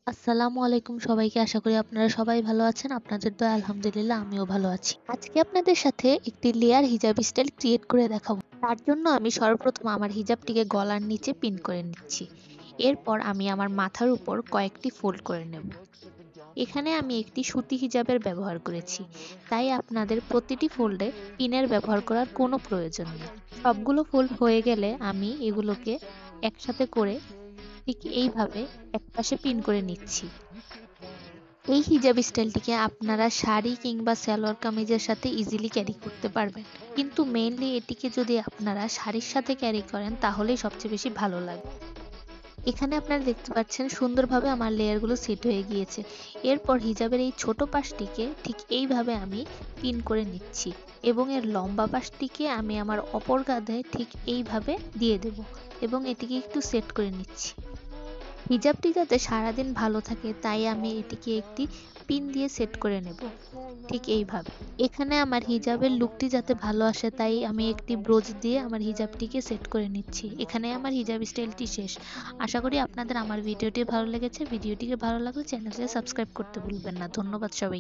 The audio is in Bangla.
আসসালামু আলাইকুম সবাইকে। আশা করি আপনারা সবাই ভালো আছেন। আপনাদের দয়ায় আলহামদুলিল্লাহ আমিও ভালো আছি। আজকে আপনাদের সাথে একটি লেয়ার হিজাব স্টাইল ক্রিয়েট করে দেখাবো। তার জন্য আমি সর্বপ্রথম আমার হিজাবটিকে গলার নিচে পিন করে নিচ্ছি। এরপর আমি আমার মাথার উপর কয়েকটি ফোল্ড করে নেব। এখানে আমি একটি সুতি হিজাবের ব্যবহার করেছি, তাই আপনাদের প্রতিটি ফোল্ডে পিনের ব্যবহার করার কোনো প্রয়োজন নেই। সবগুলো ফোল্ড হয়ে গেলে আমি এগুলোকে একসাথে করে ঠিক এইভাবে একপাশে পিন করে নিচ্ছি। এই হিজাব স্টাইলটিকে আপনারা শাড়ি কিংবা সালোয়ার কামিজের সাথে ইজিলি ক্যারি করতে পারবেন, কিন্তু মেইনলি এটিকে যদি আপনারা শাড়ির সাথে ক্যারি করেন তাহলেই সবচেয়ে বেশি ভালো লাগবে। এখানে আপনারা দেখতে পাচ্ছেন সুন্দরভাবে আমার লেয়ারগুলো সেট হয়ে গিয়েছে। এরপর হিজাবের এই ছোট পাশটিকে ঠিক এইভাবে আমি পিন করে নিচ্ছি এবং এর লম্বা পাশটিকে আমি আমার অপর কাঁধে ঠিক এইভাবে দিয়ে দেব এবং এটিকে একটু সেট করে নিচ্ছি। হিজাবটি যাতে সারাদিন ভালো থাকে তাই আমি এটিকে একটি পিন দিয়ে সেট করে নেব ঠিক এইভাবে। এখানে আমার হিজাবের লুকটি যাতে ভালো আসে তাই আমি একটি ব্রোচ দিয়ে আমার হিজাবটিকে সেট করে নিচ্ছি। এখানে আমার হিজাব স্টাইলটি শেষ। আশা করি আপনাদের আমার ভিডিওটি ভালো লেগেছে। ভিডিওটিকে ভালো লাগলে চ্যানেলটিকে সাবস্ক্রাইব করতে ভুলবেন না। ধন্যবাদ সবাই।